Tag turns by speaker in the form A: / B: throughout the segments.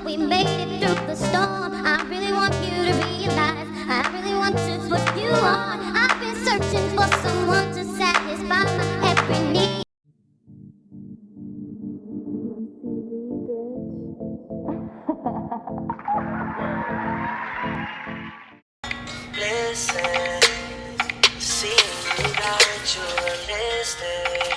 A: we made it through the storm. I really want you to realize, I really want to put you on. I've been searching for someone to satisfy my every need.
B: Listen, seeing you got you a lipstick,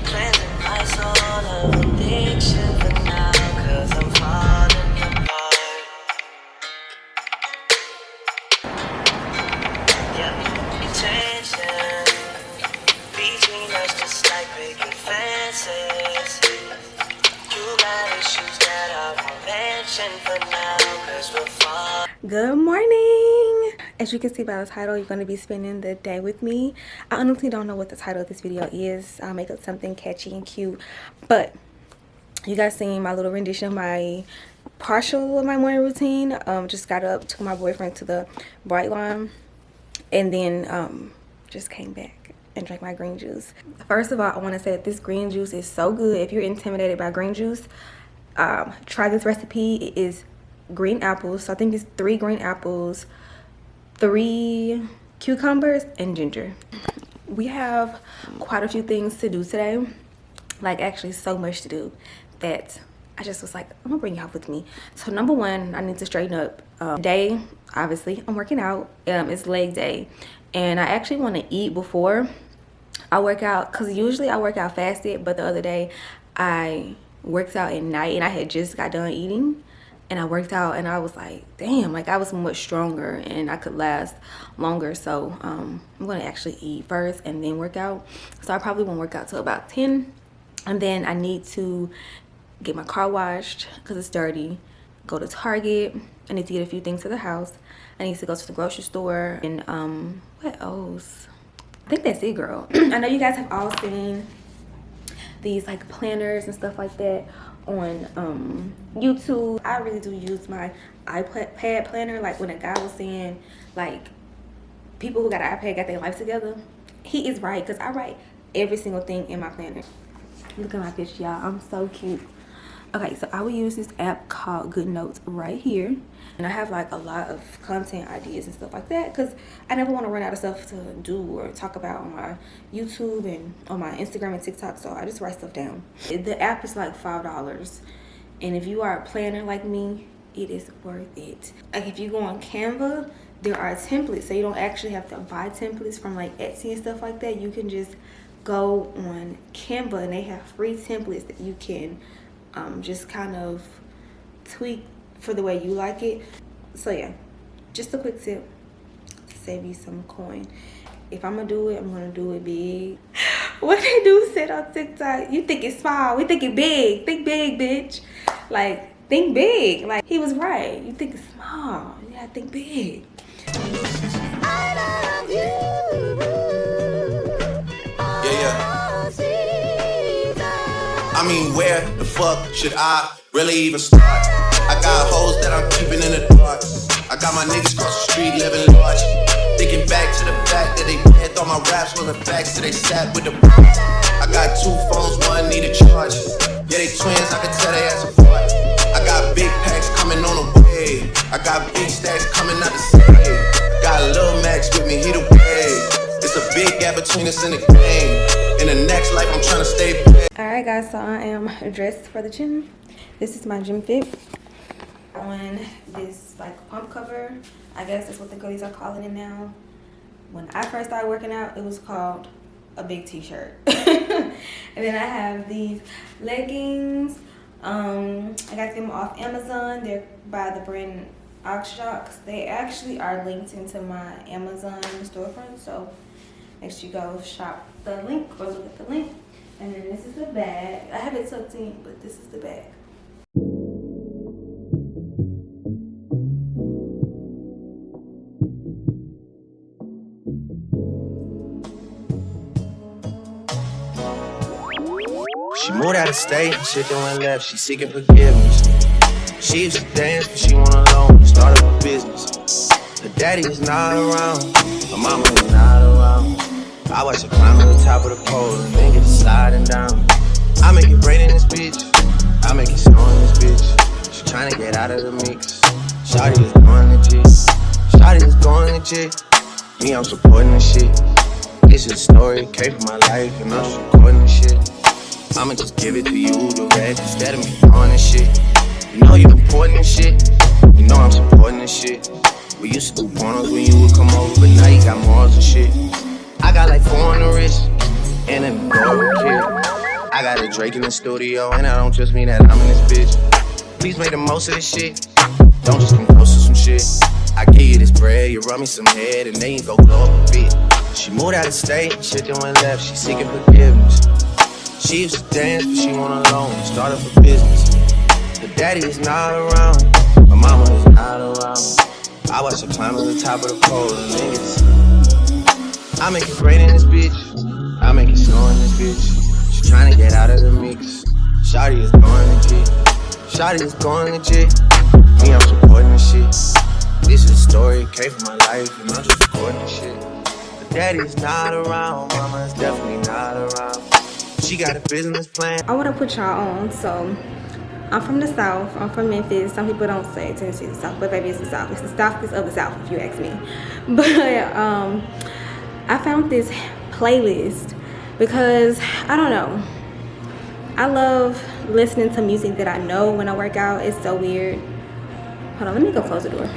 B: cleansing my soul of addiction for now, 'cause I'm falling apart. Yeah, tension between us just like picking fences. You got issues that I won't mention for now, 'cause we're falling.
C: Good morning. As you can see by the title, you're going to be spending the day with me. I honestly don't know what the title of this video is. I'll make up something catchy and cute, but you guys seen my little rendition of my partial of my morning routine. Just got up, took my boyfriend to the Bright Line, and then just came back and drank my green juice. First of all, I want to say that this green juice is so good. If you're intimidated by green juice, try this recipe. It is green apples. So I think it's 3 green apples, 3 cucumbers, and ginger. We have quite a few things to do today, like actually so much to do that I just was like, I'm gonna bring y'all with me. So number one, I need to straighten up. Today, obviously, I'm working out. It's leg day, and I actually want to eat before I work out, because usually I work out fasted, but the other day I worked out at night and I had just got done eating, and I worked out and I was like, damn, like I was much stronger and I could last longer. So I'm gonna actually eat first and then work out. So I probably won't work out till about 10, and then I need to get my car washed because it's dirty, go to Target. I need to get a few things to the house. I need to go to the grocery store, and what else? I think that's it, girl. I know you guys have all seen these like planners and stuff like that on YouTube. I really do use my iPad planner. Like when a guy was saying like people who got an iPad got their life together, he is right, because I write every single thing in my planner. Look at my picture, y'all. I'm so cute. Okay, so I will use this app called Good Notes right here, and I have like a lot of content ideas and stuff like that, because I never want to run out of stuff to do or talk about on my YouTube and on my Instagram and TikTok, so I just write stuff down. The app is like $5, and if you are a planner like me, it is worth it. Like if you go on Canva, there are templates, so you don't actually have to buy templates from like Etsy and stuff like that. You can just go on Canva and they have free templates that you can just kind of tweak for the way you like it. So yeah, just a quick tip to save you some coin. If I'm gonna do it, I'm gonna do it big. What they do said on TikTok, you think it's small, we think it big. Think big, bitch. Like, think big. Like, he was right. You think it's small, you gotta think big.
A: I love you.
D: Yeah. I mean, where the fuck should I really even start? I got hoes that I'm keeping in the dark. I got my niggas cross the street living large. Thinking back to the fact that they bad, thought my raps wasn't facts, so they sat with the I got 2 phones, one need a charge. Yeah, they twins, I can tell they ass apart. I got big packs coming on the way. I got big stacks coming out the same. Got Lil Max with me, he the way. It's a big gap between us in the game. In the next life, I'm trying to stay paid.
C: Alright guys, so I am dressed for the gym. This is my gym fit. On this like pump cover, I guess that's what the girlies are calling it now. When I first started working out, it was called a big t-shirt. And then I have these leggings. I got them off Amazon. They're by the brand Oxshocks. They actually are linked into my Amazon storefront, so make sure you go shop the link or look at the link. And then this is the bag. I have it tucked in, but this is the bag.
B: She moved out of state, shit doing left, she seeking forgiveness. She used to dance, but she went alone, started a business. Her daddy is not around, her mama is not around. I watch her climb to the top of the pole and then get to sliding down. I make it rain in this bitch, I make it snow in this bitch. She trying to get out of the mix. Shawty is going legit. Shawty is going legit. Me, I'm supporting this shit. This is a story, came from my life, and I'm just recording this shit. I'ma just give it to you, the rest, instead of me on this shit. You know you important this shit. You know I'm supporting this shit. We used to do pornos when you would come over, but now you got morals and shit. I got like 4 on the wrist, and an adorable kid. I got a Drake in the studio, and I don't just mean that I'm in this bitch. Please make the most of this shit. Don't just come close to some shit. I give you this bread, you rub me some head, and then you go blow up a bit. She moved out of state, shit then went left, she seeking forgiveness. She used to dance, but she went alone, start up a business. Her daddy is not around, my mama is not around. I watch her climb to the top of the pole, and niggas. I make it rain in this bitch, I make it snow in this bitch. She tryna get out of the mix. Shawty is going legit. Shawty is going legit. Me, I'm supporting this shit. This is a story, came from my life, and I'm just recording this shit. Her daddy's not around, mama is definitely not around. She got a business plan.
C: I want to put y'all on. So I'm from the South. I'm from Memphis. Some people don't say Tennessee is the South, but baby, it's the South. It's the South of the South, if you ask me. But I found this playlist because I don't know. I love listening to music that I know when I work out. It's so weird. Hold on, let me go close the door.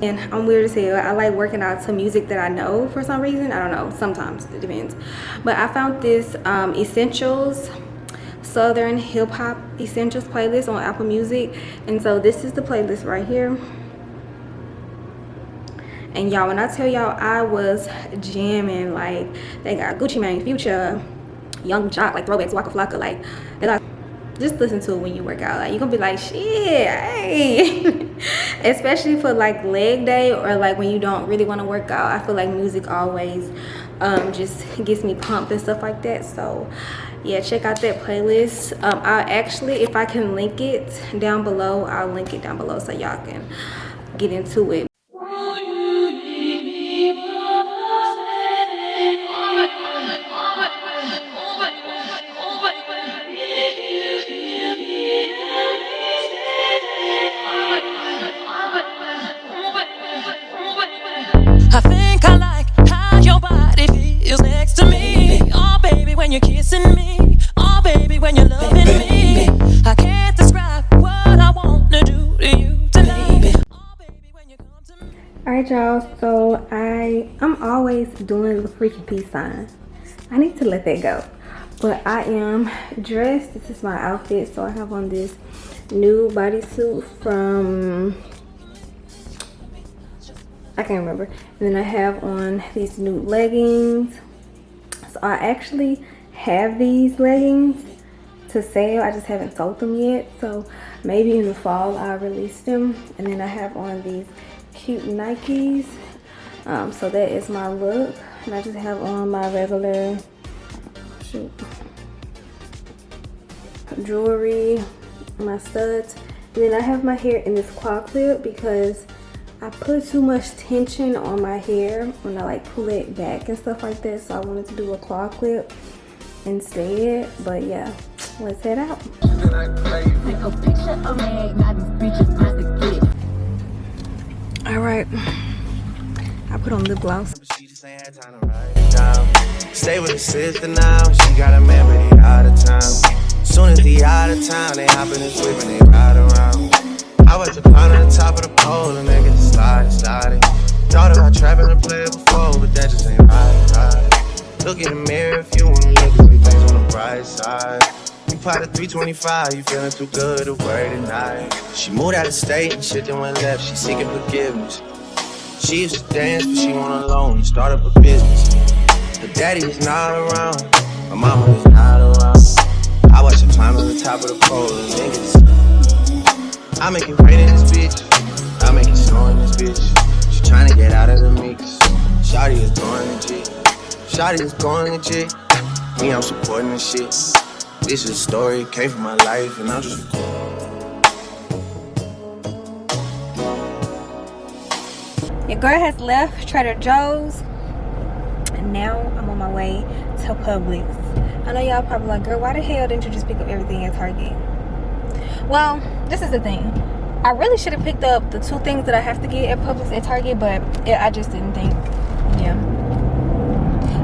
C: And I'm weird as hell. I like working out to music that I know for some reason. I don't know. Sometimes it depends. But I found this Essentials Southern Hip Hop Essentials playlist on Apple Music. And so this is the playlist right here. And y'all, when I tell y'all I was jamming, like they got Gucci Mane, Future, Young Jock, like throwbacks, Waka Flocka, like they got. Just listen to it when you work out. Like you're gonna be like, shit, hey. Especially for like leg day or like when you don't really want to work out. I feel like music always just gets me pumped and stuff like that. So yeah, check out that playlist. I'll actually, if I can link it down below, I'll link it down below so y'all can get into it.
E: I think I like how your body feels next to me. Oh, baby, when you're kissing me. Oh, baby, when you're loving me. I can't describe what I want to do to you tonight. Oh, baby, when you come to me.
C: Alright, y'all. So I'm always doing the freaky peace sign. I need to let that go. But I am dressed. This is my outfit. So I have on this new bodysuit from, I can't remember. And then I have on these new leggings. So I actually have these leggings to sale. I just haven't sold them yet. So maybe in the fall I'll release them. And then I have on these cute Nikes. So that is my look. And I just have on my regular jewelry, my studs. And then I have my hair in this claw clip because I put too much tension on my hair when I like pull it back and stuff like that. So I wanted to do a claw clip instead. But yeah, let's head out. Alright, I put on lip gloss.
B: She just ain't had time to write it down. Stay with her sister now. She got a man, but he out of town. Soon as he out of town, they hop in his whip and they ride around. I was the clown on the top of the pole and niggas sliding. Thought about trapping a player before, but that just ain't right. Look in the mirror if you wanna look at some things on the bright side. You pot a 325, you feeling too good to worry tonight. She moved out of state and shit then went left, she seeking forgiveness. She used to dance, but she went alone, start up a business. Her daddy is not around, my mama is not around. I watch her climb to the top of the pole and niggas. I make it rain in this bitch, I make it snow in this bitch. She tryna get out of the mix. Shawty is going legit. Shawty is going legit. Me, I'm supporting this shit. This is a story, came from my life, and I'm just
C: Your girl has left Trader Joe's, and now I'm on my way to Publix. I know y'all probably like, girl, why the hell didn't you just pick up everything at Target? Well, this is the thing. I really should have picked up the 2 things that I have to get at Publix at Target, but I just didn't think. Yeah,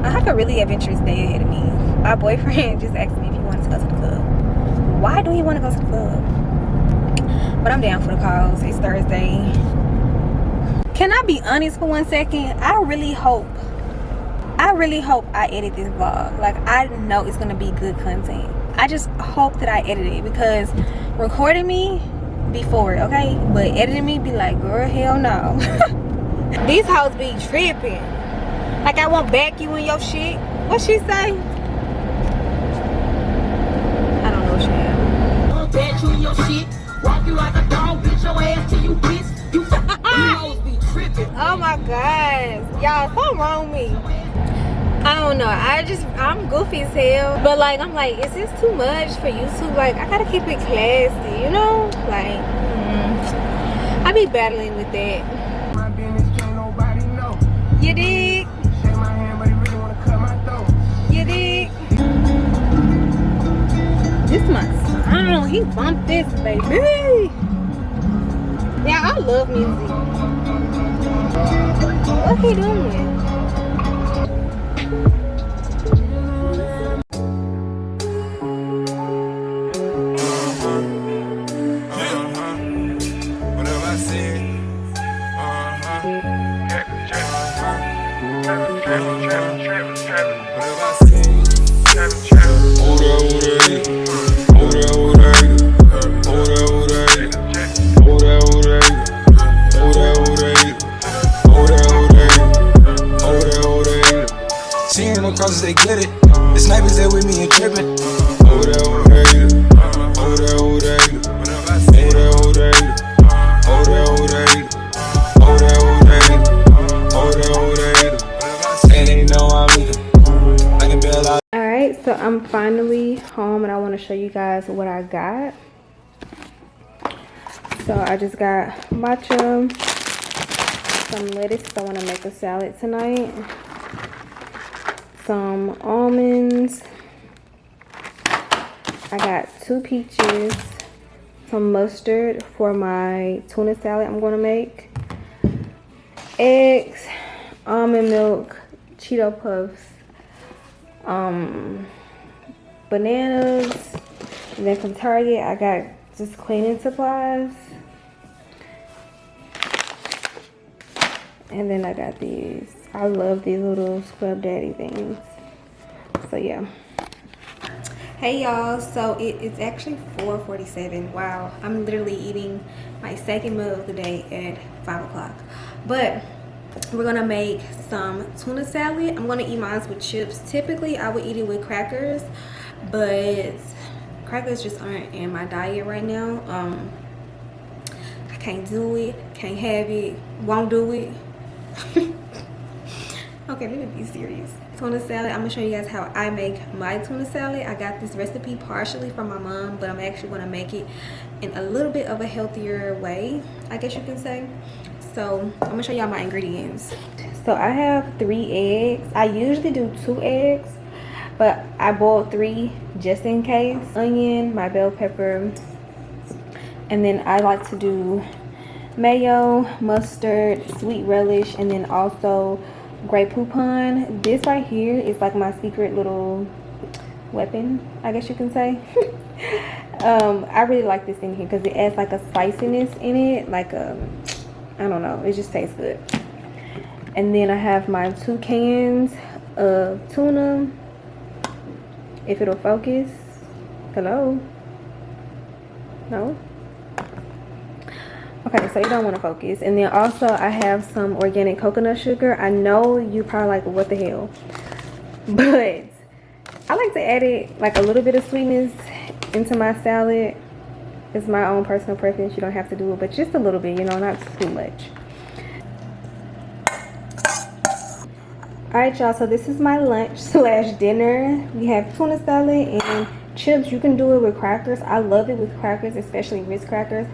C: I have a really adventurous day ahead of me. My boyfriend just asked me if he wanted to go to the club. Why do you want to go to the club? But I'm down for the cause. It's Thursday. Can I be honest for 1 second? I really hope I edit this vlog. Like, I know it's gonna be good content. I just hope that I edit it, because recording me before, okay, but editing me be like, girl, hell no. These hoes be tripping. Like, I won't back you in your shit. What she say? I don't know what she had.
F: Won't back you in your shit. Walk you like a dog, bitch your ass till you piss. You hoes be tripping.
C: Oh my god, y'all, something wrong with me. I don't know, I'm goofy as hell, but like, I'm like, is this too much for YouTube? Like, I gotta keep it classy, you know? Like, I be battling with that.
G: My business can't nobody know.
C: You dig?
G: Shake my hand, but he really wanna cut my throat.
C: You dig? This my son, he bumped this, baby. Yeah, I love music. What he doing?
H: Cause they get it. The snipers there with me and tripping. Over there, over there, over there, over there, over there, over there, over there, over there, over there, over there, over there. And they know I'm leaving. I can bail out.
C: Alright, so I'm finally home and I want to show you guys what I got. So I just got matcha, some lettuce because I want to make a salad tonight. Some almonds. I got 2 peaches, some mustard for my tuna salad I'm going to make, eggs, almond milk, Cheeto Puffs, bananas, and then from Target I got just cleaning supplies, and then I got these. I love these little Scrub Daddy things. So yeah. Hey y'all, so it's actually 4:47. Wow, I'm literally eating my second meal of the day at 5 o'clock. But we're gonna make some tuna salad. I'm gonna eat mine with chips. Typically I would eat it with crackers, but crackers just aren't in my diet right now. I can't do it, can't have it, won't do it. Okay, let me be serious. Tuna salad, I'm gonna show you guys how I make my tuna salad. I got this recipe partially from my mom, but I'm actually gonna make it in a little bit of a healthier way, I guess you can say. So I'm gonna show y'all my ingredients. So I have 3 eggs. I usually do 2 eggs, but I boiled 3 just in case. Onion, my bell pepper, and then I like to do mayo, mustard, sweet relish, and then also Grey Poupon. This right here is like my secret little weapon, I guess you can say. I really like this in here because it adds like a spiciness in it, like I don't know, it just tastes good. And then I have my 2 cans of tuna, if it'll focus. Hello? No? Okay, so you don't want to focus. And then also I have some organic coconut sugar. I know you probably like, what the hell, but I like to add it like a little bit of sweetness into my salad. It's my own personal preference. You don't have to do it, but just a little bit, you know, not too much. Alright y'all, so this is my lunch / dinner. We have tuna salad and chips. You can do it with crackers. I love it with crackers, especially Ritz crackers.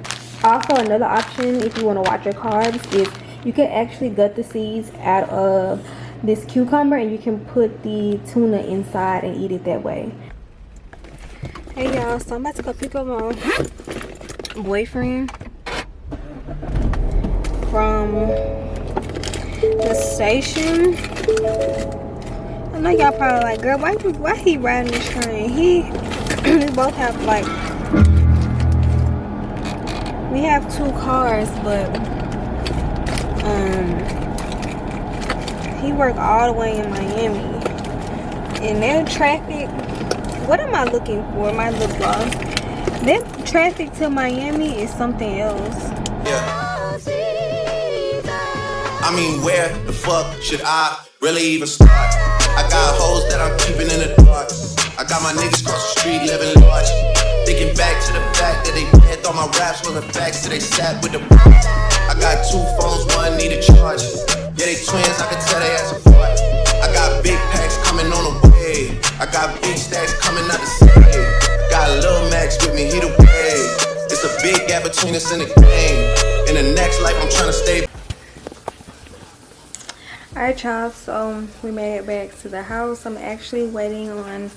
C: Also, another option if you want to watch your carbs is you can actually gut the seeds out of this cucumber and you can put the tuna inside and eat it that way. Hey y'all, so I'm about to go pick up my boyfriend. from the station. I know y'all probably like, girl, why he riding this train? We both have like, we have 2 cars, but he worked all the way in Miami. And that traffic, what am I looking for? My lip gloss. That traffic to Miami is something else.
D: Yeah. I mean, where the fuck should I really even start? I got hoes that I'm keeping in the dark. I got my niggas across the street living large. Thinking back to the fact that they bad, thought my raps wasn't facts, so they sat with the box. I got 2 phones, one need a charge. Yeah, they twins, I can tell they ass apart. I got big packs coming on the way. I got big stacks coming out the state. Got Lil Max with me, he the way. It's a big gap between us in the game. In the next life, I'm trying to stay.
C: Alright, y'all, so we made it back to the house. I'm actually waiting on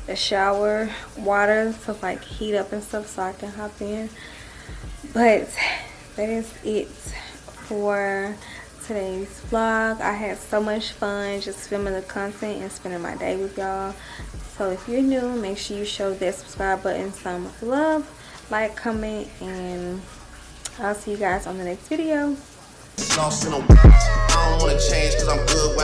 C: the shower water to like heat up and stuff so I can hop in. But that is it for today's vlog. I had so much fun just filming the content and spending my day with y'all. So if you're new, make sure you show that subscribe button some love, like, comment, and I'll see you guys on the next video.
D: Lost in a I don't wanna change cause I'm good.